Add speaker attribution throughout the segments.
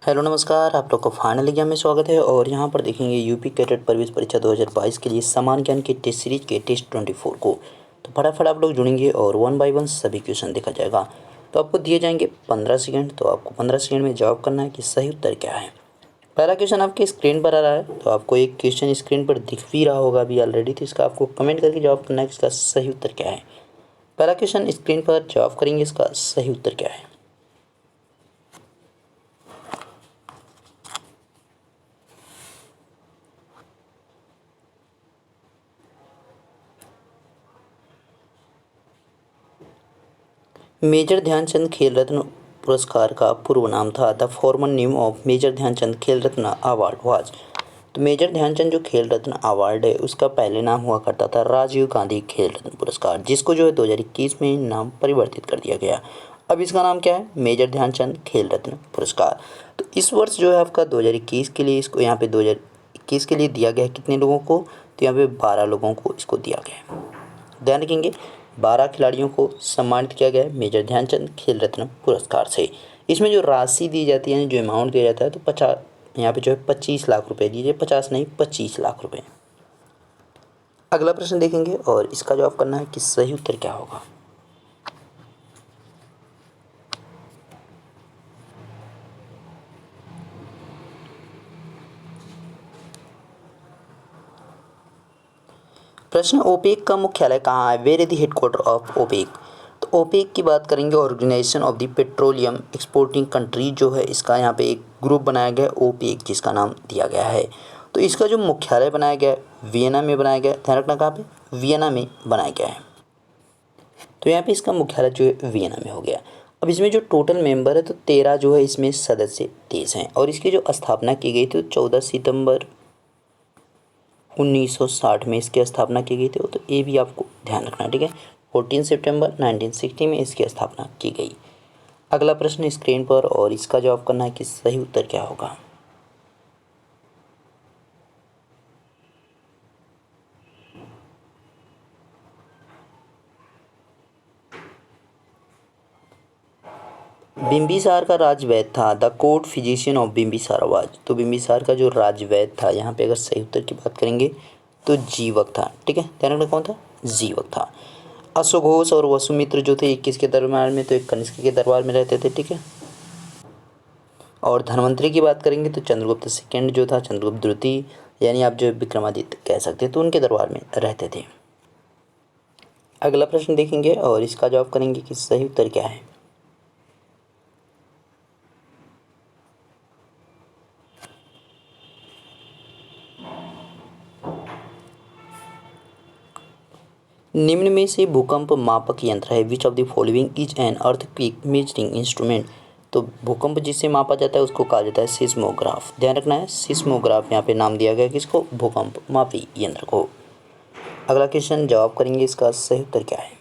Speaker 1: Hello नमस्कार, आप लोग को फाइनल एग्जाम में स्वागत है। और यहाँ पर देखेंगे यूपी कैडेट प्रवेश परीक्षा 2022 के लिए समान ज्ञान के टेस्ट सीरीज के टेस्ट 24 को। तो फटाफट आप लोग जुड़ेंगे और वन बाय वन सभी क्वेश्चन देखा जाएगा। तो आपको दिए जाएंगे 15 सेकंड, तो आपको 15 सेकंड में जवाब करना है कि सही उत्तर क्या है। पहला क्वेश्चन आपके स्क्रीन पर आ रहा है, तो आपको एक क्वेश्चन स्क्रीन पर दिख भी रहा होगा अभी ऑलरेडी, तो इसका आपको कमेंट करके जवाब करना है कि इसका सही उत्तर क्या है। पहला क्वेश्चन स्क्रीन पर जवाब करेंगे, इसका सही उत्तर क्या है। मेजर ध्यानचंद खेल रत्न पुरस्कार का पूर्व नाम था। The former name of Major Dhyan Chand Khel Ratna award was. तो मेजर ध्यानचंद जो खेल रत्न अवार्ड है उसका पहले नाम हुआ करता था राजीव गांधी खेल रत्न पुरस्कार, जिसको जो है 2021 में नाम परिवर्तित कर दिया गया। अब इसका नाम क्या है? मेजर ध्यानचंद खेल रत्न पुरस्कार। तो इस वर्ष जो है आपका 2021 के लिए इसको यहाँ पे 2021 के लिए दिया गया है कितने लोगों को? तो यहाँ पे 12 लोगों को इसको दिया गया है। ध्यान रखेंगे, 12 खिलाड़ियों को सम्मानित किया गया है मेजर ध्यानचंद खेल रत्न पुरस्कार से। इसमें जो राशि दी जाती है, जो अमाउंट दिया जाता है, तो 50 यहाँ पे जो है 25 लाख रुपए दीजिए, 50 नहीं 25 लाख रुपए। अगला प्रश्न देखेंगे और इसका जवाब करना है कि सही उत्तर क्या होगा। प्रश्न, ओपेक का मुख्यालय कहाँ है? Where is the headquarter of OPEC? तो ओपेक की बात करेंगे, organisation of the petroleum exporting country जो है, इसका यहाँ पे एक ग्रुप बनाया गया ओपेक, जिसका नाम दिया गया है। तो इसका जो मुख्यालय बनाया गया है वियना में बनाया गया है। ध्यान रखना कहाँ पे? वियना में बनाया गया है। तो यहाँ पे इसका मुख्यालय जो है वियना में हो गया। अब इसमें जो टोटल मेंबर है तो 13 जो है इसमें सदस्य देश हैं। और इसकी जो स्थापना की गई थी 14 सितंबर 1960 में इसकी स्थापना की गई थी। तो ये भी आपको ध्यान रखना है, ठीक है। 14 सितंबर 1960 में इसकी स्थापना की गई। अगला प्रश्न स्क्रीन पर और इसका जवाब करना है कि सही उत्तर क्या होगा। बिंबिसार का राजवैद्य था। The court physician of Bimbisara was. तो बिंबिसार का जो राजवैद्य था, यहाँ पे अगर सही उत्तर की बात करेंगे तो जीवक था, ठीक है। ध्यान रखना कौन था? जीवक था। अश्वघोष और वसुमित्र जो थे 21 के दरबार में, तो एक कनिष्क के दरबार में रहते थे, ठीक है। और धनवंतरी की बात करेंगे तो चंद्रगुप्त सेकंड जो था, चंद्रगुप्त द्वितीय, यानी आप जो विक्रमादित्य कह सकते हैं, तो उनके दरबार में रहते थे। अगला प्रश्न देखेंगे और इसका जवाब करेंगे कि सही उत्तर क्या है। निम्न में से भूकंप मापक यंत्र है। Which of the following is an earthquake measuring instrument? तो भूकंप जिससे मापा जाता है उसको कहा जाता है सिस्मोग्राफ। ध्यान रखना है, सिस्मोग्राफ यहाँ पे नाम दिया गया किसको? भूकंप मापी यंत्र को। अगला क्वेश्चन जवाब करेंगे, इसका सही उत्तर क्या है।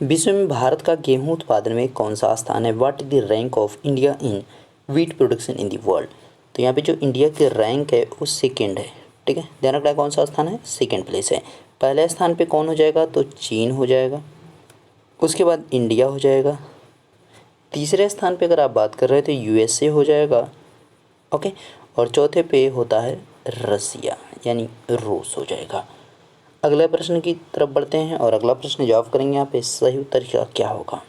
Speaker 1: विश्व में भारत का गेहूं उत्पादन में कौन सा स्थान है? What is the rank of India in wheat production in the world? तो यहाँ पे जो इंडिया के रैंक है वो सेकेंड है, ठीक है। ध्यान रखना है कौन सा स्थान है? सेकेंड प्लेस है। पहले स्थान पे कौन हो जाएगा? तो चीन हो जाएगा, उसके बाद इंडिया हो जाएगा, तीसरे स्थान पे अगर आप बात कर रहे हैं तो यूएसए हो जाएगा, ओके। और चौथे पे होता है रसिया, यानी रूस हो जाएगा। अगले प्रश्न की तरफ बढ़ते हैं और अगला प्रश्न जवाब करेंगे यहाँ पे सही उत्तर क्या होगा।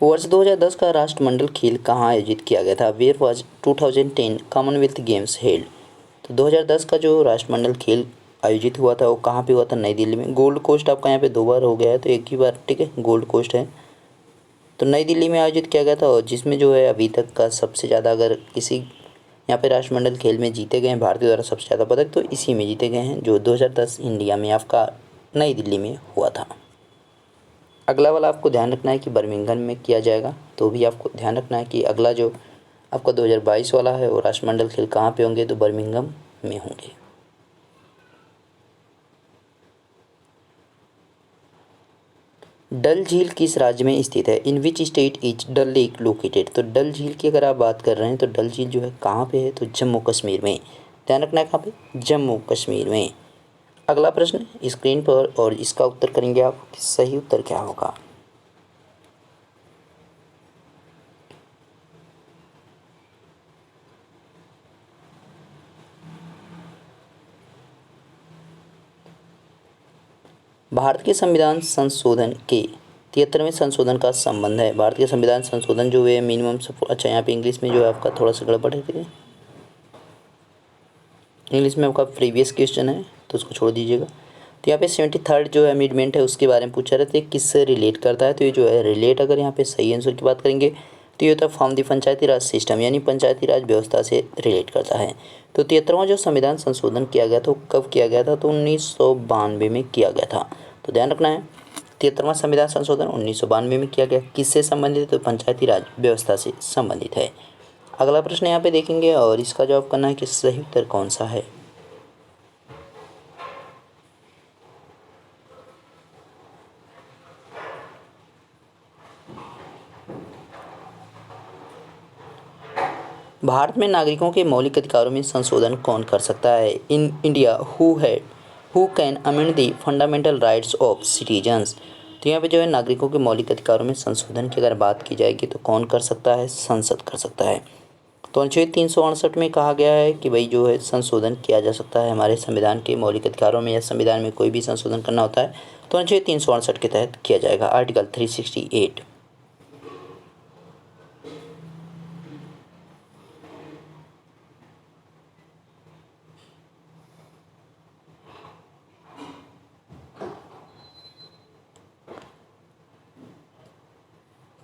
Speaker 1: वर्ष 2010 का राष्ट्रमंडल खेल कहाँ आयोजित किया गया था? Where was 2010 Commonwealth Games held? तो 2010 का जो राष्ट्रमंडल खेल आयोजित हुआ था वो कहाँ पे हुआ था? नई दिल्ली में। गोल्ड कोस्ट आपका यहाँ पे 2 बार हो गया है, तो एक ही बार, ठीक है, गोल्ड कोस्ट है। तो नई दिल्ली में आयोजित किया गया था, और जिसमें जो है अभी तक का सबसे ज़्यादा, अगर किसी यहाँ पे राष्ट्रमंडल खेल में जीते गए हैं भारतीय द्वारा सबसे ज़्यादा पदक, तो इसी में जीते गए हैं, जो 2010 इंडिया में आपका नई दिल्ली में हुआ था। अगला वाला आपको ध्यान रखना है कि बर्मिंघम में किया जाएगा, तो भी आपको ध्यान रखना है कि अगला जो आपका 2022 वाला है वो राष्ट्रमंडल खेल कहाँ पे होंगे? तो बर्मिंघम में होंगे। डल झील किस राज्य में स्थित है? In which state is Dal lake located? तो डल झील की अगर आप बात कर रहे हैं तो डल झील जो है कहाँ पे है? तो जम्मू कश्मीर में। ध्यान रखना है कहाँ पे? जम्मू कश्मीर में। अगला प्रश्न स्क्रीन पर और इसका उत्तर करेंगे आप कि सही उत्तर क्या होगा। भारत के संविधान संशोधन के 73वें संशोधन का संबंध है। भारत के संविधान संशोधन जो है मिनिमम अच्छा यहाँ पे इंग्लिश में जो है आपका थोड़ा सा गड़बड़ है, ठीक है। इंग्लिश में आपका प्रीवियस क्वेश्चन है तो उसको छोड़ दीजिएगा। तो यहाँ पे 73rd जो अमेंडमेंट है उसके बारे में पूछा रहे थे किससे रिलेट करता है। तो ये जो है रिलेट, अगर यहाँ पे सही आंसर की बात करेंगे तो ये होता है from the Panchayati Raj system, यानी पंचायती राज व्यवस्था से रिलेट करता है। तो 73वां जो संविधान संशोधन किया गया था वो कब किया गया था? तो 1992 में किया गया था। तो ध्यान रखना है 73वां संविधान संशोधन 1992 में किया गया। किससे संबंधित है? तो पंचायती राज व्यवस्था से संबंधित है। अगला प्रश्न यहाँ पे देखेंगे और इसका जवाब करना है कि सही उत्तर कौन सा है। भारत में नागरिकों के मौलिक अधिकारों में संशोधन कौन कर सकता है? In India who can amend the fundamental rights of citizens? तो यहाँ पे जो है नागरिकों के मौलिक अधिकारों में संशोधन की अगर बात की जाएगी तो कौन कर सकता है? संसद कर सकता है। तो अनुच्छेद 368 में कहा गया है कि भाई जो है संशोधन किया जा सकता है हमारे संविधान के मौलिक अधिकारों में, या संविधान में कोई भी संशोधन करना होता है तो अनुच्छेद 368 के तहत किया जाएगा, आर्टिकल 368।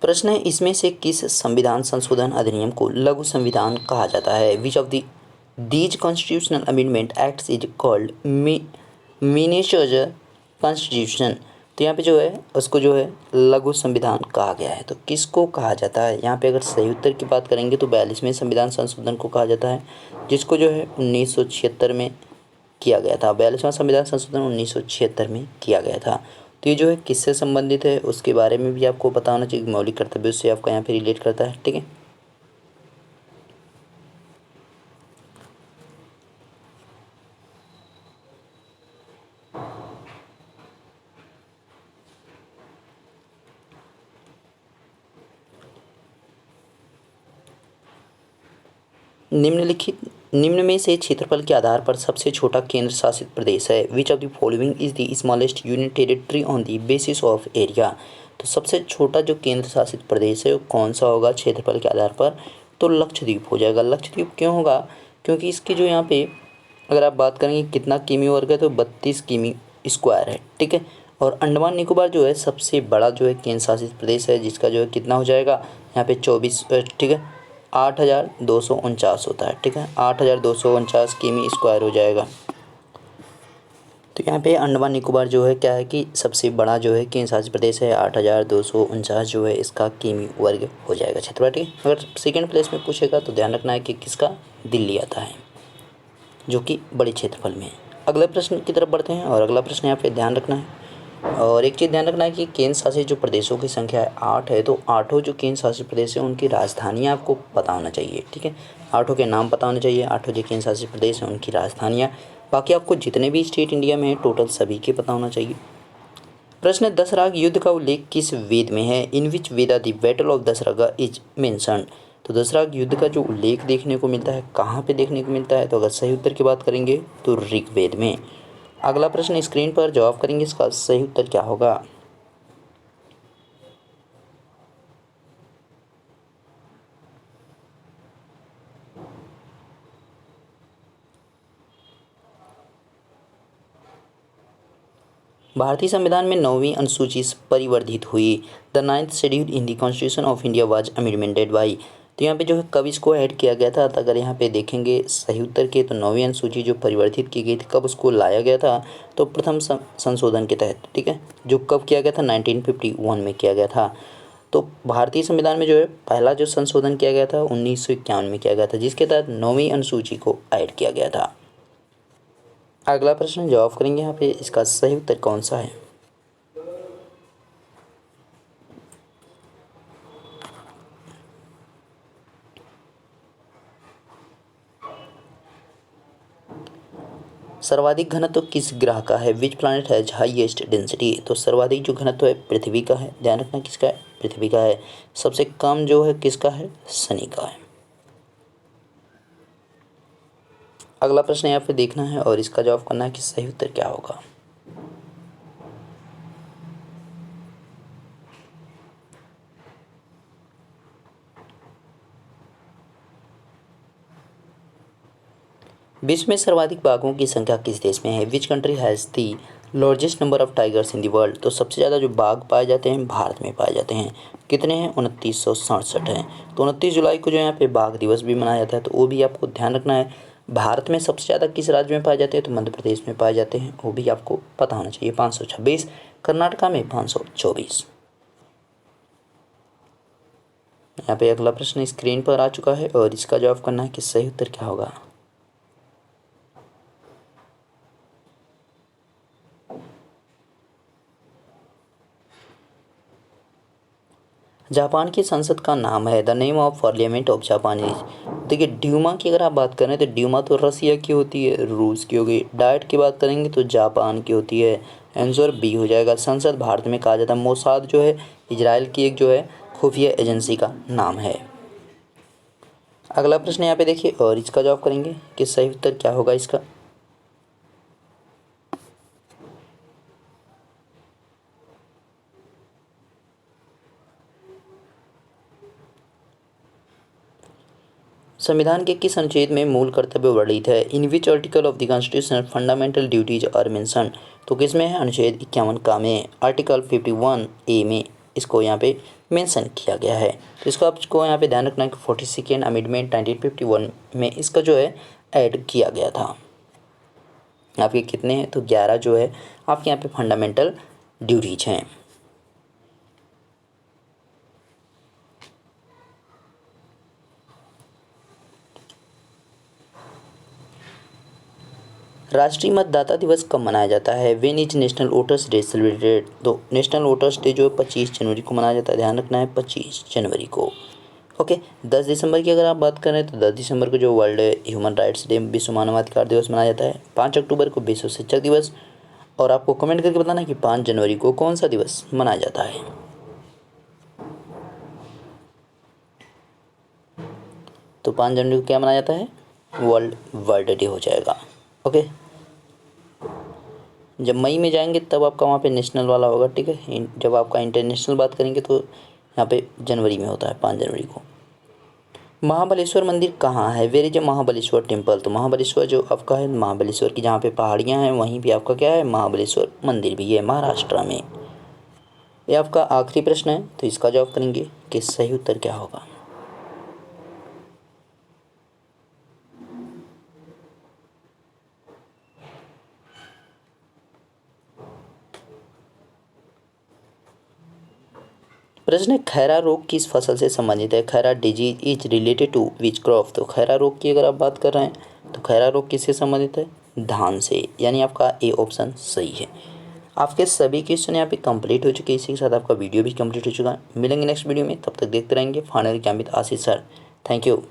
Speaker 1: प्रश्न है इसमें से किस संविधान संशोधन अधिनियम को लघु संविधान कहा जाता है? Which of these constitutional amendment acts is called miniature constitution? तो यहाँ पे जो है उसको जो है लघु संविधान कहा गया है। तो किसको कहा जाता है? यहाँ पे अगर सही उत्तर की बात करेंगे तो 42वें संविधान संशोधन को कहा जाता है, जिसको जो है 1976 में किया गया था। 42वां संविधान संशोधन 1976 में किया गया था। तो ये जो है किससे संबंधित है उसके बारे में भी आपको पता होना चाहिए। मौलिक कर्तव्यों से आपका यहाँ पे रिलेट करता है, ठीक है। निम्न में से क्षेत्रफल के आधार पर सबसे छोटा केंद्र शासित प्रदेश है? Which of the following is the smallest union territory on the basis of area? तो सबसे छोटा जो केंद्र शासित प्रदेश है वो कौन सा होगा क्षेत्रफल के आधार पर? तो लक्षद्वीप हो जाएगा। लक्षद्वीप क्यों होगा? क्योंकि इसकी जो यहाँ पे अगर आप बात करेंगे कितना किमी वर्ग है तो 32 किमी स्क्वायर है, ठीक है। और अंडमान निकोबार जो है सबसे बड़ा जो है केंद्र शासित प्रदेश है, जिसका जो है कितना हो जाएगा यहाँ पे 24, ठीक है, 8,249 होता है, ठीक है, 8,249 किमी स्क्वायर हो जाएगा। तो यहाँ पे अंडमान निकोबार जो है क्या है कि सबसे बड़ा जो है केंद्र शासित प्रदेश है, 8,249 जो है इसका किमी वर्ग हो जाएगा क्षेत्रफल, ठीक है। अगर सेकंड प्लेस में पूछेगा तो ध्यान रखना है कि किसका दिल्ली आता है जो कि बड़े क्षेत्रफल में है। अगले प्रश्न की तरफ बढ़ते हैं और अगला प्रश्न यहाँ पे ध्यान रखना है और एक चीज़ ध्यान रखना है कि केंद्र शासित जो प्रदेशों की संख्या है 8 है। तो आठों जो केंद्र शासित प्रदेश है उनकी राजधानियाँ आपको पता होना चाहिए, ठीक है। आठों के नाम पता होने चाहिए, आठों जो केंद्र शासित प्रदेश हैं उनकी राजधानियाँ। बाकी आपको जितने भी स्टेट इंडिया में है टोटल सभी के पता होना चाहिए। प्रश्न है दसराग युद्ध का उल्लेख किस वेद में है? In which Veda the battle of Dasrajna is mentioned? तो दसराग युद्ध का जो उल्लेख देखने को मिलता है कहाँ पे देखने को मिलता है? तो अगर सही उत्तर की बात करेंगे तो ऋग्वेद में। अगला प्रश्न स्क्रीन पर जवाब करेंगे, इसका सही उत्तर क्या होगा? भारतीय संविधान में 9वीं अनुसूची परिवर्धित हुई। The 9th schedule in the constitution of India was amended by? तो यहाँ पे जो है कब इसको ऐड किया गया था? तो अगर यहाँ पे देखेंगे सही उत्तर के तो 9वीं अनुसूची जो परिवर्धित की गई थी कब उसको लाया गया था? तो प्रथम संशोधन के तहत, ठीक है, जो कब किया गया था 1951 में किया गया था। तो भारतीय संविधान में जो है पहला जो संशोधन किया गया था 1951 में किया गया था, जिसके तहत 9वीं अनुसूची को ऐड किया गया था। अगला प्रश्न जवाब करेंगे यहाँ पे, इसका सही उत्तर कौन सा है? सर्वाधिक घनत्व किस ग्रह का है? Which planet has highest density? तो सर्वाधिक जो घनत्व है पृथ्वी का है, ध्यान रखना किसका है? पृथ्वी का है। सबसे कम जो है किसका है? शनि का है। अगला प्रश्न यहाँ पे देखना है और इसका जवाब करना है कि सही उत्तर क्या होगा। विश्व में सर्वाधिक बाघों की संख्या किस देश में है? Which country has the largest number of tigers in the world? तो सबसे ज़्यादा जो बाघ पाए जाते हैं भारत में पाए जाते हैं। कितने हैं? 2967 हैं। तो 29 जुलाई को जो यहाँ पे बाघ दिवस भी मनाया जाता है, तो वो भी आपको ध्यान रखना है। भारत में सबसे ज़्यादा किस राज्य में पाए जाते हैं? तो मध्य प्रदेश में पाए जाते हैं, वो भी आपको पता होना चाहिए। 526, कर्नाटका में 524। यहाँ पे अगला प्रश्न स्क्रीन पर आ चुका है और इसका जवाब करना है कि सही उत्तर क्या होगा। जापान की संसद का नाम है, the name of parliament of Japan is. देखिए ड्यूमा की अगर आप बात करें तो ड्यूमा तो रसिया की होती है, रूस की होगी। डाइट की बात करेंगे तो जापान की होती है। आंसर बी हो जाएगा। संसद भारत में कहा जाता है। मोसाद जो है इजराइल की एक जो है खुफिया एजेंसी का नाम है। अगला प्रश्न यहाँ पे देखिए और इसका जवाब करेंगे कि सही उत्तर क्या होगा इसका। संविधान के किस अनुच्छेद में मूल कर्तव्य वर्णित है? In which article of the constitution fundamental duties are mention? तो किसमें है? अनुच्छेद 51 का में आर्टिकल 51A में इसको यहाँ पे मेंशन किया गया है। तो इसको आपको यहाँ पे ध्यान रखना है कि 42nd अमेंडमेंट 1951 में इसका जो है ऐड किया गया था। आपके कितने हैं? तो 11 जो है आपके यहाँ पे फंडामेंटल ड्यूटीज हैं। राष्ट्रीय मतदाता दिवस कब मनाया जाता है? When is national voters day celebrated? तो नेशनल वोटर्स डे जो है 25 जनवरी को मनाया जाता है। ध्यान रखना है 25 जनवरी को। ओके 10 दिसंबर की अगर आप बात करें तो 10 दिसंबर को जो वर्ल्ड ह्यूमन राइट्स डे विश्व मानवाधिकार दिवस मनाया जाता है। 5 अक्टूबर को विश्व शिक्षक दिवस। और आपको कमेंट करके बताना कि 5 जनवरी को कौन सा दिवस मनाया जाता है। तो 5 जनवरी को क्या मनाया जाता है? वर्ल्ड डे हो जाएगा। ओके जब मई में जाएंगे तब आपका वहाँ पे नेशनल वाला होगा, ठीक है। जब आपका इंटरनेशनल बात करेंगे तो यहाँ पे जनवरी में होता है, 5 जनवरी को। महाबलेश्वर मंदिर कहाँ है? Where is a Mahabaleshwar temple? तो महाबलेश्वर जो आपका है महाबलेश्वर की जहाँ पे पहाड़ियाँ हैं वहीं भी आपका क्या है? महाबलेश्वर मंदिर भी है महाराष्ट्र में। ये आपका आखिरी प्रश्न है, तो इसका जवाब करेंगे कि सही उत्तर क्या होगा। प्रश्न है खैरा रोग किस फसल से संबंधित है? Khaira disease is related to which crop? तो खैरा रोग की अगर आप बात कर रहे हैं तो खैरा रोग किससे संबंधित है? धान से, यानी आपका ए ऑप्शन सही है। आपके सभी क्वेश्चन यहाँ पे कंप्लीट हो चुके हैं। इसी के साथ आपका वीडियो भी कंप्लीट हो चुका है। मिलेंगे नेक्स्ट वीडियो में, तब तक देखते रहेंगे final exam with Ashish sir. Thank you.